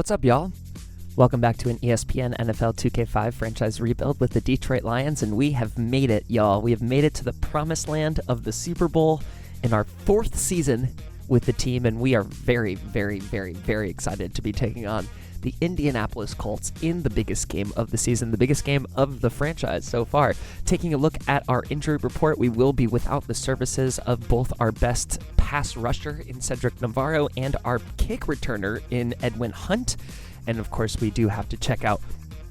What's up, y'all? Welcome back to an ESPN NFL 2K5 franchise rebuild with the Detroit Lions, and we have made it, y'all. We have made it to the promised land of the Super Bowl in our fourth season with the team, and we are very, very, very, very excited to be taking on the Indianapolis Colts in the biggest game of the season, the biggest game of the franchise so far. Taking a look at our injury report, we will be without the services of both our best pass rusher in Cedric Navarro and our kick returner in Edwin Hunt. And of course, we do have to check out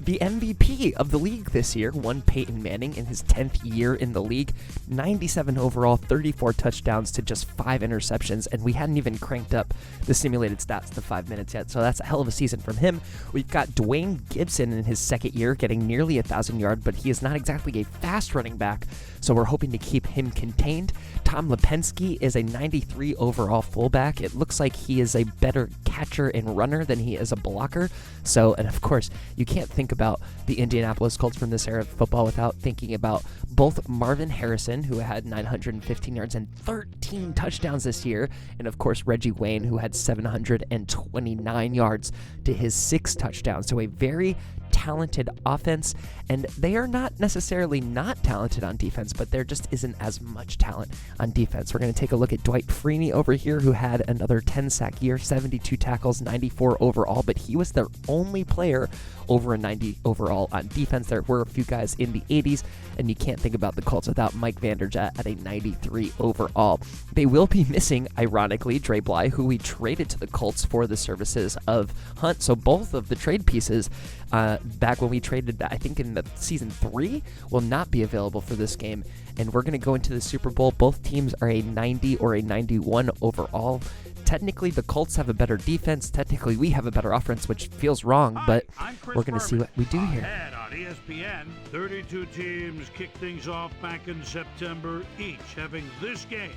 the MVP of the league this year, one Peyton Manning in his 10th year in the league, 97 overall, 34 touchdowns to just 5 interceptions, and we hadn't even cranked up the simulated stats to 5 minutes yet, so that's a hell of a season from him. We've got Dwayne Gibson in his second year, getting nearly 1,000 yards, but he is not exactly a fast running back, so we're hoping to keep him contained. Tom Lipinski is a 93 overall fullback. It looks like he is a better catcher and runner than he is a blocker. So, and of course, you can't think about the Indianapolis Colts from this era of football without thinking about both Marvin Harrison, who had 915 yards and 13 touchdowns this year, and of course Reggie Wayne, who had 729 yards to his 6 touchdowns. So a very talented offense, and they are not necessarily not talented on defense, but there just isn't as much talent on defense. We're going to take a look at Dwight Freeney over here, who had another 10-sack year, 72 tackles, 94 overall, but he was their only player over a 90 overall on defense. There were a few guys in the 80s, and you can't think about the Colts without Mike Vanderjagt at a 93 overall. They will be missing, ironically, Dre Bly, who we traded to the Colts for the services of Hunt. So both of the trade pieces back when we traded, I think in the season 3, will not be available for this game. And we're going to go into the Super Bowl. Both teams are a 90 or a 91 overall. Technically, the Colts have a better defense. Technically, we have a better offense, which feels wrong, but we're going to see what we do here. On ESPN, 32 teams kicked things off back in September, each having this game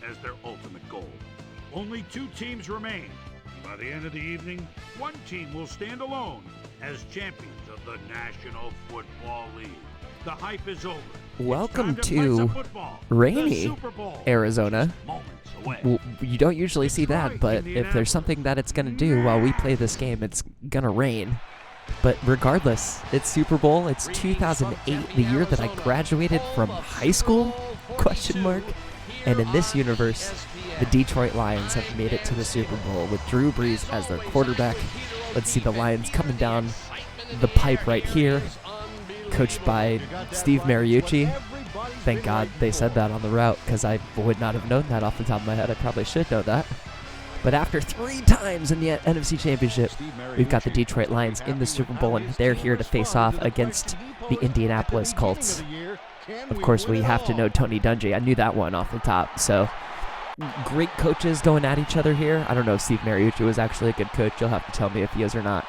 as their ultimate goal. Only 2 teams remain. By the end of the evening, one team will stand alone as champions of the National Football League. The hype is over. Welcome to rainy Arizona. Well, you don't usually see that, but if there's something that it's going to do while we play this game, it's going to rain. But regardless, it's Super Bowl. It's 2008, the year that I graduated from high school, ? And in this universe, the Detroit Lions have made it to the Super Bowl with Drew Brees as their quarterback. Let's see the Lions coming down the pipe right here, coached by Steve Mariucci. Thank God they said that on the route, because I would not have known that off the top of my head. I probably should know that. But after 3 times in the NFC Championship, we've got the Detroit Lions in the Super Bowl, and they're here to face off against the Indianapolis Colts. Of course, we have to know Tony Dungy. I knew that one off the top. So, great coaches going at each other here. I don't know if Steve Mariucci was actually a good coach. You'll have to tell me if he is or not.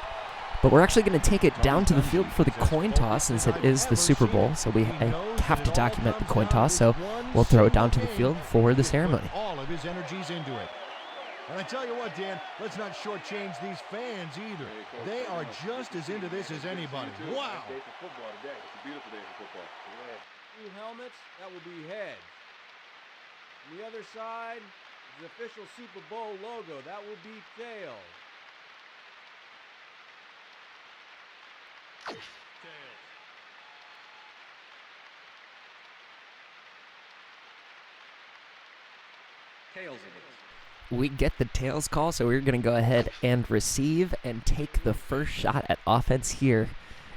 But we're actually going to take it down to the field for the coin toss, since it is the Super Bowl. So we have to document the coin toss. So we'll throw it down to the field for the ceremony. All of his energies into it. And I tell you what, Dan, let's not shortchange these fans either. They are just as into this as anybody. Wow. It's a beautiful day for football. Two helmets, that will be heads. On the other side, the official Super Bowl logo, that will be tails. Tails it is. We get the tails call, so we're going to go ahead and receive and take the first shot at offense here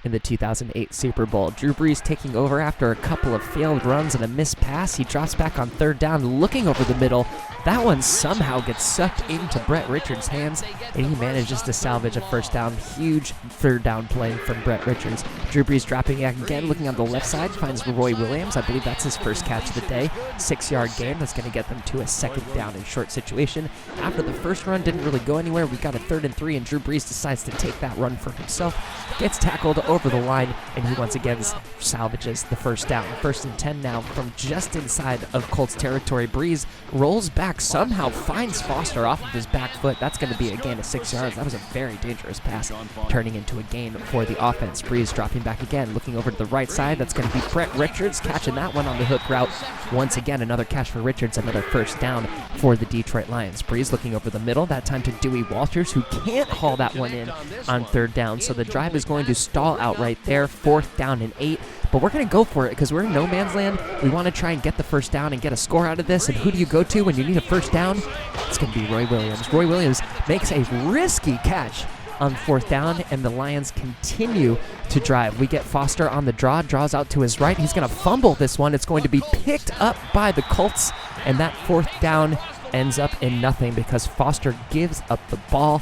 in the 2008 Super Bowl. Drew Brees taking over after a couple of failed runs and a missed pass. He drops back on 3rd down, looking over the middle. That one somehow gets sucked into Brett Richards' hands, and he manages to salvage a 1st down. Huge 3rd down play from Brett Richards. Drew Brees dropping back again, looking on the left side, finds Roy Williams. I believe that's his first catch of the day. 6-yard gain. That's going to get them to a 2nd down and short situation. After the first run didn't really go anywhere, we got a 3rd and 3, and Drew Brees decides to take that run for himself. Gets tackled over the line, and he once again salvages the first down. 1st and 10 now from just inside of Colts territory. Breeze rolls back, somehow finds Foster off of his back foot. That's going to be a gain of 6 yards. That was a very dangerous pass, turning into a gain for the offense. Breeze dropping back again, looking over to the right side. That's going to be Brett Richards catching that one on the hook route. Once again, another catch for Richards, another first down for the Detroit Lions. Breeze looking over the middle, that time to Dewey Walters, who can't haul that one in on 3rd down, so the drive is going to stall out right there. 4th down and 8, but we're going to go for it because we're in no man's land. We want to try and get the first down and get a score out of this, and who do you go to when you need a first down? It's going to be Roy Williams. Roy Williams makes a risky catch on 4th down, and the Lions continue to drive. We get Foster on the draws out to his right. He's going to fumble this one. It's going to be picked up by the Colts, and that 4th down ends up in nothing because Foster gives up the ball.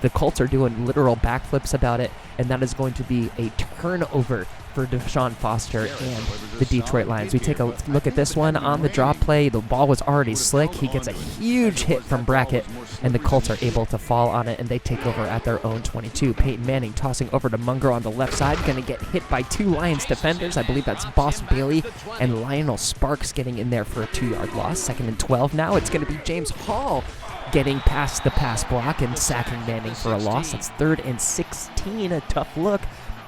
The Colts are doing literal backflips about it, and that is going to be a turnover for Deshaun Foster and the Detroit Lions. We take a look at this one on the draw play. The ball was already slick. He gets a huge hit from Brackett, and the Colts are able to fall on it, and they take over at their own 22. Peyton Manning tossing over to Munger on the left side, going to get hit by 2 Lions defenders. I believe that's Boss Bailey and Lionel Sparks getting in there for a 2-yard loss. 2nd and 12 now. It's going to be James Hall getting past the pass block and sacking Manning for a loss. That's 3rd and 16, a tough look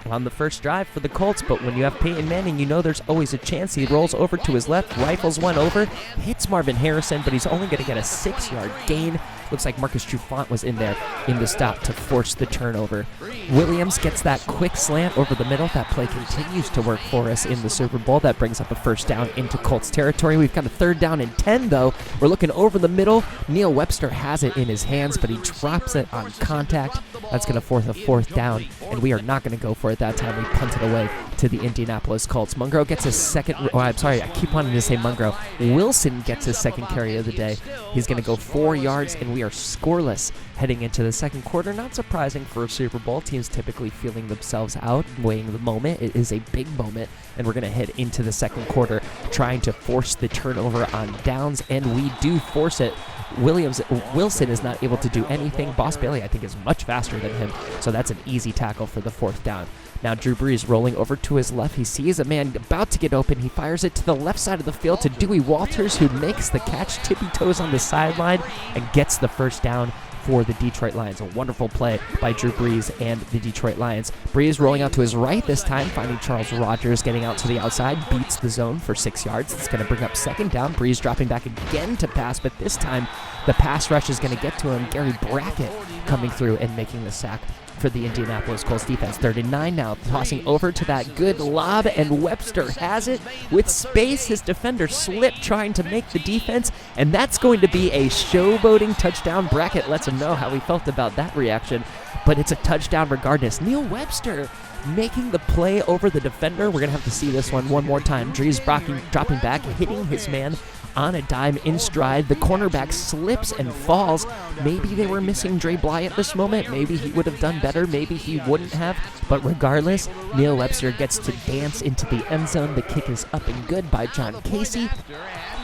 on the first drive for the Colts, but when you have Peyton Manning, you know there's always a chance. He rolls over to his left, rifles one over, hits Marvin Harrison, but he's only going to get a 6-yard gain. Looks like Marcus Trufant was in there in the stop to force the turnover. Williams gets that quick slant over the middle. That play continues to work for us in the Super Bowl. That brings up a first down into Colts territory. We've got a 3rd down and 10, though. We're looking over the middle. Neil Webster has it in his hands, but he drops it on contact. That's going to force a 4th down, and we are not going to go for it that time. We punt it away to the Indianapolis Colts. Mungro gets his second, I'm sorry, I keep wanting to say Mungro. Wilson gets his second carry of the day. He's going to go 4 yards, and we are scoreless heading into the second quarter. Not surprising for a Super Bowl. Teams typically feeling themselves out, weighing the moment. It is a big moment, and we're going to head into the second quarter trying to force the turnover on downs, and we do force it. Wilson is not able to do anything. Boss Bailey, I think, is much faster than him, so that's an easy tackle for the 4th down. Now Drew Brees rolling over to his left. He sees a man about to get open. He fires it to the left side of the field to Dewey Walters, who makes the catch, tippy toes on the sideline, and gets the first down for the Detroit Lions. A wonderful play by Drew Brees and the Detroit Lions. Brees rolling out to his right this time, finding Charles Rogers getting out to the outside, beats the zone for 6 yards. It's going to bring up 2nd down. Brees dropping back again to pass, but this time the pass rush is going to get to him. Gary Brackett coming through and making the sack for the Indianapolis Colts defense. 3rd and 9 now, tossing over to that good lob, and Webster has it with space. His defender slipped trying to make the defense, and that's going to be a showboating touchdown. Brackett lets him know how he felt about that reaction, but it's a touchdown regardless. Neil Webster making the play over the defender. We're going to have to see this one more time. Drees dropping back, hitting his man on a dime in stride. The cornerback slips and falls. Maybe they were missing Dre Bly at this moment. Maybe he would have done better. Maybe he wouldn't have. But regardless, Neil Webster gets to dance into the end zone. The kick is up and good by John Casey.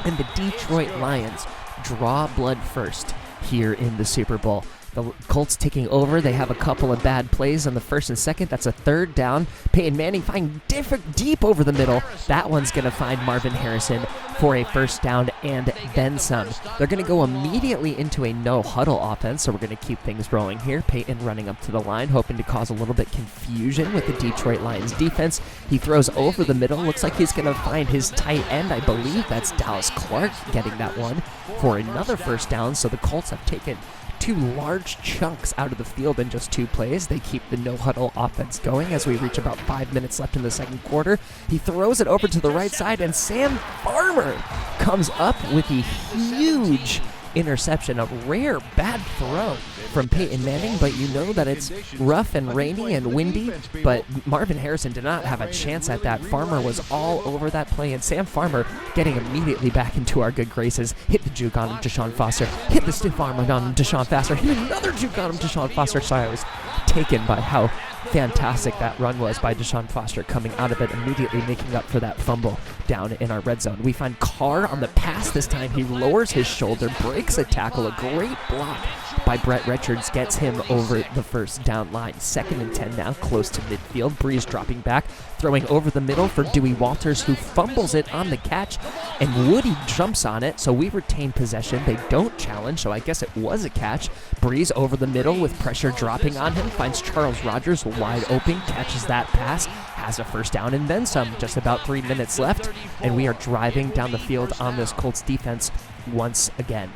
And the Detroit Lions draw blood first here in the Super Bowl. The Colts taking over. They have a couple of bad plays on the 1st and 2nd. That's a 3rd down. Peyton Manning finding deep over the middle. That one's going to find Marvin Harrison for a first down and then some. They're going to go immediately into a no-huddle offense, so we're going to keep things rolling here. Peyton running up to the line, hoping to cause a little bit confusion with the Detroit Lions defense. He throws over the middle. Looks like he's going to find his tight end. I believe that's Dallas Clark getting that one for another first down, so the Colts have taken 2 large chunks out of the field in just 2 plays. They keep the no-huddle offense going as we reach about 5 minutes left in the second quarter. He throws it over to the right side, and Sam Farmer comes up with a huge interception. A rare bad throw from Peyton Manning, but you know that it's rough and rainy and windy, but Marvin Harrison did not have a chance at that. Farmer was all over that play, and Sam Farmer getting immediately back into our good graces. Hit the juke on him, Deshaun Foster. Hit the stiff arm on him, Deshaun Foster. Hit another juke on him, Deshaun Foster. Sorry, I was taken by how fantastic that run was by Deshaun Foster, coming out of it immediately, making up for that fumble down in our red zone. We find Carr on the pass this time. He lowers his shoulder, breaks a tackle. A great block by Brett Richards gets him over the first down line. 2nd and 10 now, close to midfield. Breeze dropping back, throwing over the middle for Dewey Walters, who fumbles it on the catch, and Woody jumps on it, so we retain possession. They don't challenge, so I guess it was a catch. Breeze over the middle with pressure dropping on him, finds Charles Rogers wide open, catches that pass, has a first down and then some. Just about 3 minutes left, and we are driving down the field on this Colts defense once again.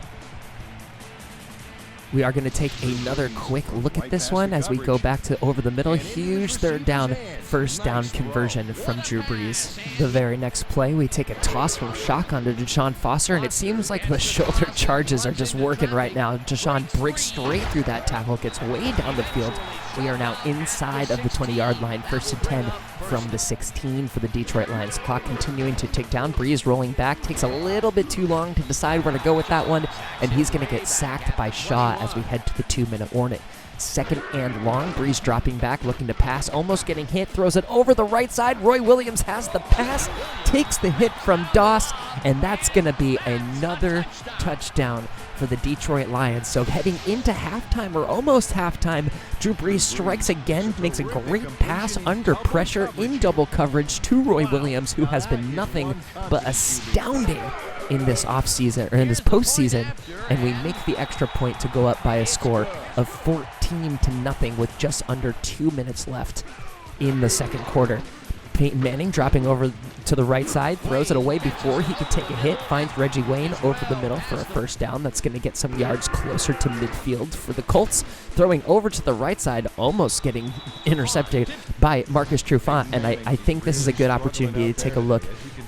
We are going to take another quick look at this one as we go back to over the middle. Huge third down, first down conversion from Drew Brees. The very next play, we take a toss from shotgun to Deshaun Foster, and it seems like the shoulder charges are just working right now. Deshaun breaks straight through that tackle, gets way down the field. We are now inside of the 20-yard line, 1st and 10 from the 16 for the Detroit Lions. Clock continuing to tick down. Breeze rolling back, takes a little bit too long to decide where to go with that one, and he's going to get sacked by Shaw as we head to the 2-minute warning. 2nd and long. Breeze dropping back, looking to pass, almost getting hit, throws it over the right side. Roy Williams has the pass, takes the hit from Doss, and that's going to be another touchdown for the Detroit Lions. So heading into halftime, or almost halftime, Drew Brees strikes again, makes a great pass under pressure in double coverage to Roy Williams, who has been nothing but astounding in this offseason, or in this postseason, and we make the extra point to go up by a score of 14-0 with just under 2 minutes left in the second quarter. Peyton Manning dropping over to the right side, throws it away before he could take a hit, finds Reggie Wayne over the middle for a first down. That's going to get some yards closer to midfield for the Colts. Throwing over to the right side, almost getting intercepted by Marcus Trufant, and I think this is a good opportunity to take a look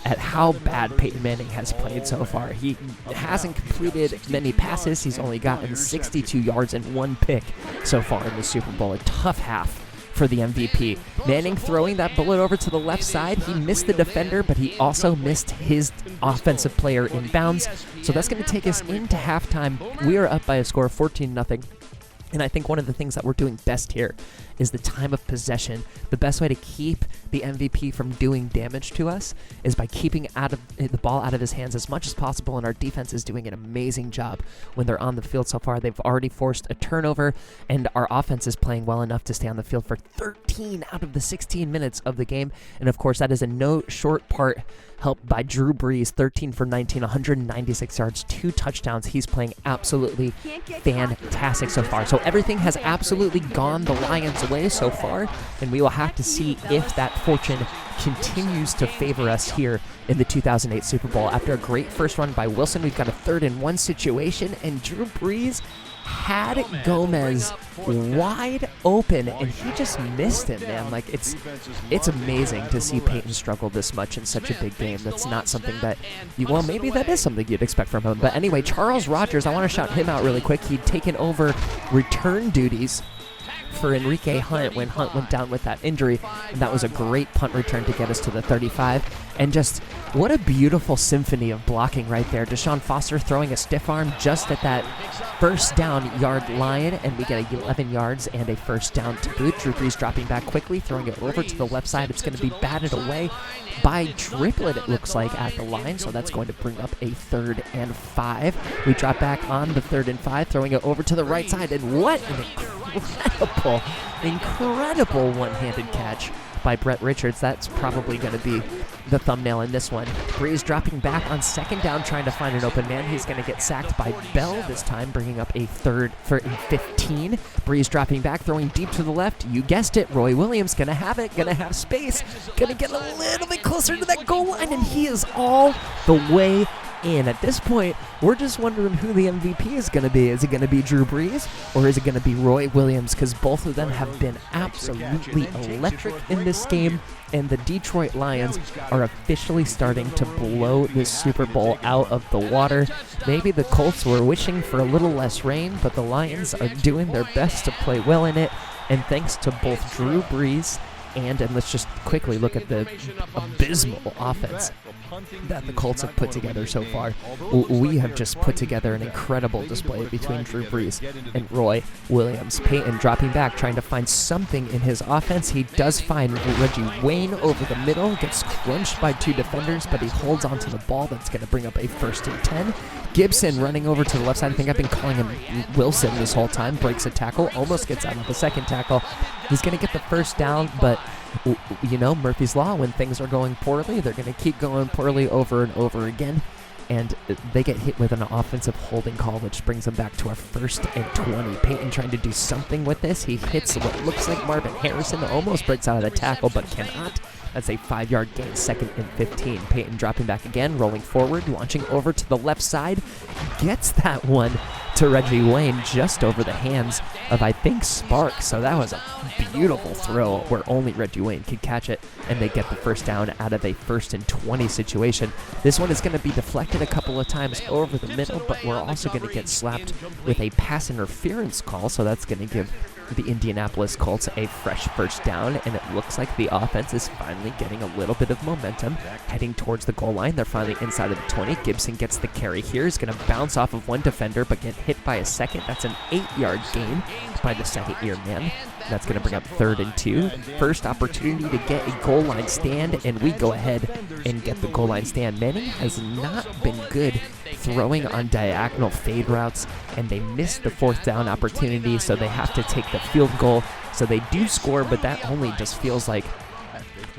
at how bad Peyton Manning has played so far. He hasn't completed many passes. He's only gotten 62 yards and 1 pick so far in the Super Bowl. A tough half for the MVP. Manning throwing that bullet over to the left side. He missed the defender, but he also missed his offensive player in bounds. So that's going to take us into halftime. We are up by a score of 14-0. And I think one of the things that we're doing best here is the time of possession. The best way to keep the MVP from doing damage to us is by keeping the ball out of his hands as much as possible, and our defense is doing an amazing job when they're on the field so far. They've already forced a turnover, and our offense is playing well enough to stay on the field for 13 out of the 16 minutes of the game. And of course, that is in no short part helped by Drew Brees, 13 for 19, 196 yards, 2 touchdowns. He's playing absolutely fantastic so far. So everything has absolutely gone the Lions' way so far, and we will have to see if that fortune continues to favor us here in the 2008 Super Bowl. After a great first run by Wilson, we've got a 3rd and 1 situation, and Drew Brees had Gomez wide open, and he just missed him, man. Like, it's amazing to see Peyton struggle this much in such a big game. That's not something that maybe that is something you'd expect from him. But anyway, Charles Rogers, I want to shout him out really quick. He'd taken over return duties for Enrique Hunt when Hunt went down with that injury, and that was a great punt return to get us to the 35. And just what a beautiful symphony of blocking right there. Deshaun Foster throwing a stiff arm just at that first down yard line, and we get 11 yards and a first down to boot. Drew Brees dropping back quickly, throwing it over to the left side. It's going to be batted away by Triplett, it looks like, at the line, so that's going to bring up a 3rd and 5. We drop back on the 3rd and 5, throwing it over to the right side, and what an incredible one-handed catch by Brett Richards. That's probably going to be the thumbnail in this one. Breeze dropping back on 2nd down, trying to find an open man. He's going to get sacked by Bell this time, bringing up a 3rd and 15. Breeze dropping back, throwing deep to the left. You guessed it, Roy Williams going to have it, going to have space, going to get a little bit closer to that goal line, and he is all the way in. At this point, we're just wondering who the MVP is going to be. Is it going to be Drew Brees, or is it going to be Roy Williams? Because both of them have been absolutely electric in this game, and the Detroit Lions are officially starting to blow this Super Bowl out of the water. Maybe the Colts were wishing for a little less rain, but the Lions are doing their best to play well in it, and thanks to both Drew Brees and let's just quickly look at the abysmal offense that the Colts have put together so far. We have just put together an incredible display between Drew Brees and Roy Williams. Peyton dropping back, trying to find something in his offense. He does find Reggie Wayne over the middle, gets crunched by 2 defenders, but he holds onto the ball. That's going to bring up a 1st and 10. Gibson running over to the left side. I think I've been calling him Wilson this whole time. Breaks a tackle, almost gets out of the 2nd tackle. He's going to get the 1st down, but you know, Murphy's Law, when things are going poorly, they're going to keep going poorly over and over again, and they get hit with an offensive holding call, which brings them back to a 1st and 20. Peyton trying to do something with this. He hits what looks like Marvin Harrison, almost breaks out of the tackle, but cannot. That's a 5-yard gain, 2nd and 15. Peyton dropping back again, rolling forward, launching over to the left side. Gets that one to Reggie Wayne just over the hands of, I think, Sparks. So that was a beautiful throw where only Reggie Wayne could catch it, and they get the 1st down out of a 1st and 20 situation. This one is going to be deflected a couple of times over the middle, but we're also going to get slapped with a pass interference call, so that's going to give the Indianapolis Colts a fresh 1st down, and it looks like the offense is finally getting a little bit of momentum, heading towards the goal line. They're finally inside of the 20. Gibson gets the carry here. He's going to bounce off of 1 defender, but get hit by a 2nd. That's an 8-yard gain by the 2nd-year man. That's going to bring up 3rd and 2. First opportunity to get a goal line stand, and we go ahead and get the goal line stand. Manning has not been good throwing on diagonal fade routes, and they missed the 4th down opportunity, so they have to take the field goal. So they do score, but that only just feels like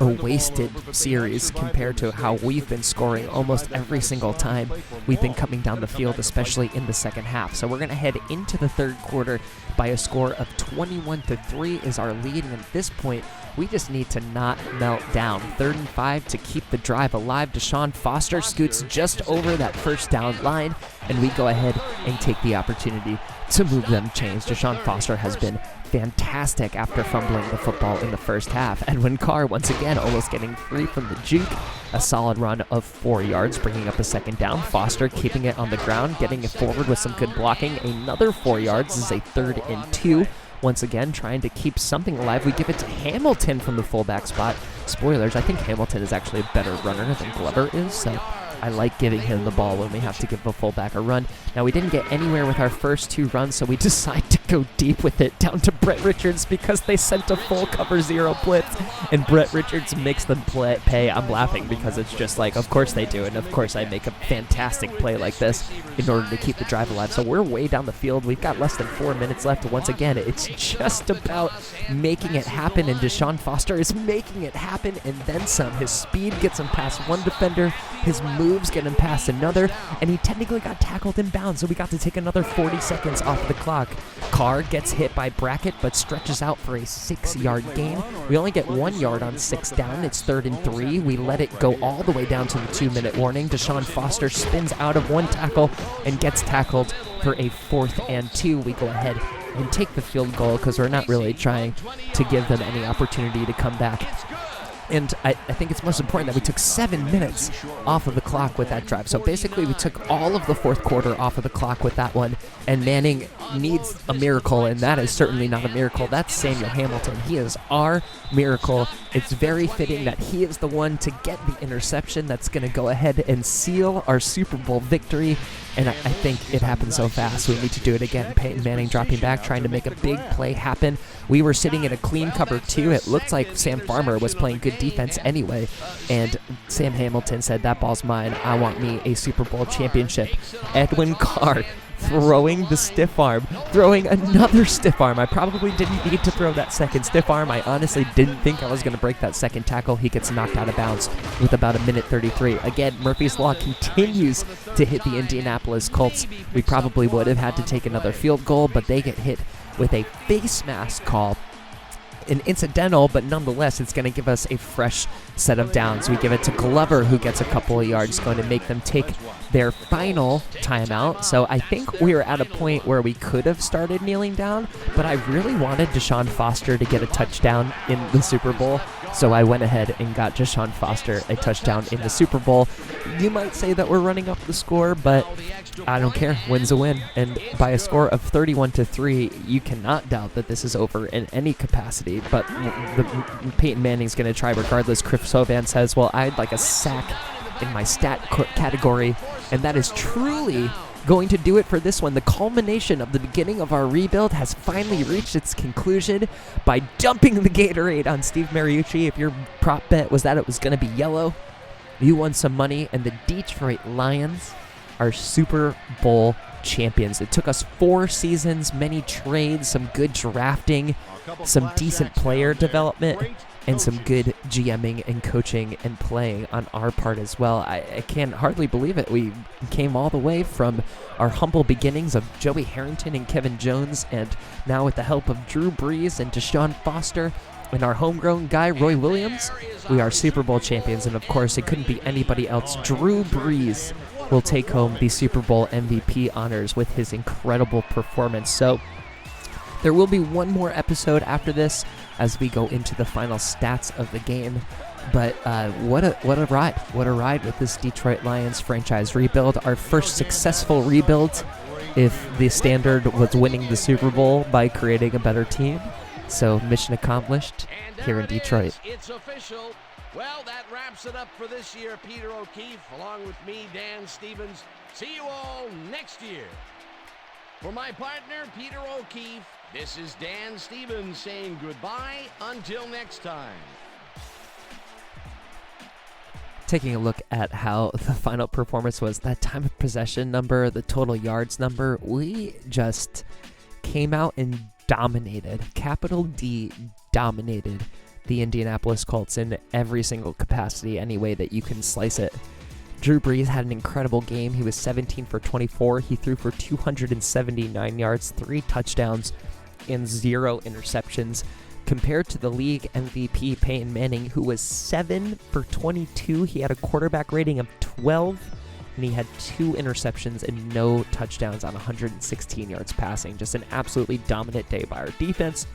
a wasted series compared to how we've been scoring almost every single time we've been coming down the field, especially in the 2nd half. So we're going to head into the 3rd quarter by a score of 21-3 is our lead, and at this point, we just need to not melt down. 3rd and 5 to keep the drive alive. Deshaun Foster scoots just over that 1st down line, and we go ahead and take the opportunity to move them chains. Deshaun Foster has been fantastic after fumbling the football in the 1st half. Edwin Carr once again almost getting free from the juke. A solid run of 4 yards, bringing up a 2nd down. Foster keeping it on the ground, getting it forward with some good blocking. Another 4 yards. This is a 3rd and 2. Once again, trying to keep something alive. We give it to Hamilton from the fullback spot. Spoilers, I think Hamilton is actually a better runner than Glover is, so I like giving him the ball when we have to give a fullback a run. Now, we didn't get anywhere with our first 2 runs, so we decide to go deep with it down to Brett Richards because they sent a full cover 0 blitz, and Brett Richards makes them pay. I'm laughing because it's just like, of course they do, and of course I make a fantastic play like this in order to keep the drive alive. So we're way down the field. We've got less than 4 minutes left. Once again, it's just about making it happen, and Deshaun Foster is making it happen and then some. His speed gets him past 1 defender. His moves get him past another, and he technically got tackled in bounds, so we got to take another 40 seconds off the clock. Carr gets hit by Brackett, but stretches out for a 6-yard gain. We only get 1 yard on 6th down. It's 3rd and 3. We let it go all the way down to the 2-minute warning. Deshaun Foster spins out of 1 tackle and gets tackled for a 4th and 2. We go ahead and take the field goal because we're not really trying to give them any opportunity to come back. And I think it's most important that we took 7 minutes off of the clock with that drive. So basically, we took all of the 4th quarter off of the clock with that one. And Manning needs a miracle, and that is certainly not a miracle. That's Samuel Hamilton. He is our miracle. It's very fitting that he is the one to get the interception that's going to go ahead and seal our Super Bowl victory. And I think it happened so fast. We need to do it again. Peyton Manning dropping back, trying to make a big play happen. We were sitting in a clean cover 2. It looked like Sam Farmer was playing good defense anyway. And Sam Hamilton said, that ball's mine. I want me a Super Bowl championship. Edwin Carr throwing the stiff arm, throwing another stiff arm. I probably didn't need to throw that 2nd stiff arm. I honestly didn't think I was going to break that 2nd tackle. He gets knocked out of bounds with about 1:33. Again, Murphy's Law continues to hit the Indianapolis Colts. We probably would have had to take another field goal, but they get hit with a face mask call. An incidental, but nonetheless, it's going to give us a fresh set of downs. We give it to Glover, who gets a couple of yards, going to make them take their final timeout. So I think we were at a point where we could have started kneeling down, but I really wanted Deshaun Foster to get a touchdown in the Super Bowl. So I went ahead and got Deshaun Foster a touchdown in the Super Bowl. You might say that we're running up the score, but I don't care. Win's a win. And by a score of 31-3, you cannot doubt that this is over in any capacity. But Peyton Manning's going to try regardless. Chris Sovan says, well, I'd like a sack in my stat category, and that is truly going to do it for this one. The culmination of the beginning of our rebuild has finally reached its conclusion by dumping the Gatorade on Steve Mariucci. If your prop bet was that it was going to be yellow, you won some money, and the Detroit Lions are Super Bowl champions. It took us 4 seasons, many trades, some good drafting, some decent player development, and some good GMing and coaching and playing on our part as well. I can hardly believe it. We came all the way from our humble beginnings of Joey Harrington and Kevin Jones, and now with the help of Drew Brees and Deshaun Foster and our homegrown guy, Roy Williams, we are Super Bowl champions. And of course, it couldn't be anybody else. Drew Brees will take home the Super Bowl MVP honors with his incredible performance. So there will be one more episode after this as we go into the final stats of the game. But what a ride. What a ride with this Detroit Lions franchise rebuild. Our first successful rebuild, if the standard was winning the Super Bowl by creating a better team. So mission accomplished here in Detroit. It's official. Well, that wraps it up for this year. Peter O'Keefe, along with me, Dan Stevens. See you all next year. For my partner, Peter O'Keefe, this is Dan Stevens saying goodbye until next time. Taking a look at how the final performance was, that time of possession number, the total yards number, we just came out and dominated, capital D, dominated the Indianapolis Colts in every single capacity, any way that you can slice it. Drew Brees had an incredible game. He was 17 for 24. He threw for 279 yards, 3 touchdowns, and 0 interceptions, compared to the league MVP Peyton Manning, who was 7 for 22. He had a quarterback rating of 12, and he had 2 interceptions and no touchdowns on 116 yards passing. Just an absolutely dominant day by our defense.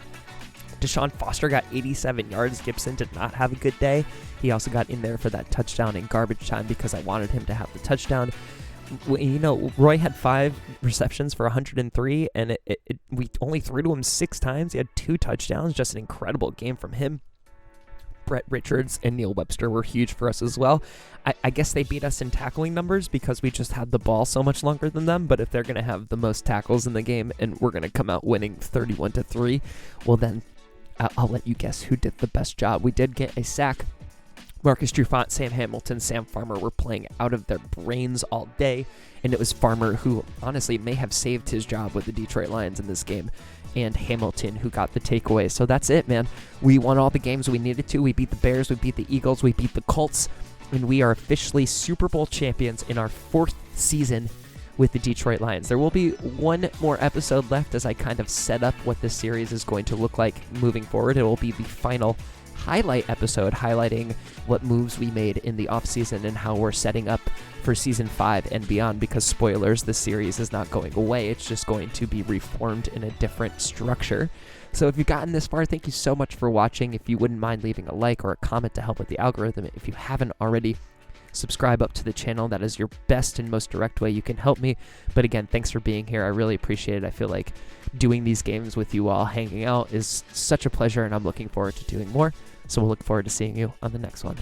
Deshaun Foster got 87 yards. Gibson did not have a good day. He also got in there for that touchdown in garbage time because I wanted him to have the touchdown. You know, Roy had 5 receptions for 103, and we only threw to him 6 times. He had 2 touchdowns. Just an incredible game from him. Brett Richards and Neil Webster were huge for us as well. I guess they beat us in tackling numbers because we just had the ball so much longer than them, but if they're going to have the most tackles in the game and we're going to come out winning 31-3, well then I'll let you guess who did the best job. We did get a sack. Marcus Trufant, Sam Hamilton, Sam Farmer were playing out of their brains all day, and it was Farmer who honestly may have saved his job with the Detroit Lions in this game, and Hamilton who got the takeaway. So that's it, man. We won all the games we needed to. We beat the Bears, we beat the Eagles, we beat the Colts, and we are officially Super Bowl champions in our 4th season with the Detroit Lions. There will be one more episode left as I kind of set up what this series is going to look like moving forward. It will be the final highlight episode highlighting what moves we made in the offseason and how we're setting up for season 5 and beyond, because spoilers, this series is not going away. It's just going to be reformed in a different structure. So if you've gotten this far, thank you so much for watching. If you wouldn't mind leaving a like or a comment to help with the algorithm, if you haven't already, subscribe up to the channel. That is your best and most direct way you can help me. But again, thanks for being here. I really appreciate it. I feel like doing these games with you all hanging out is such a pleasure, and I'm looking forward to doing more. So we'll look forward to seeing you on the next one.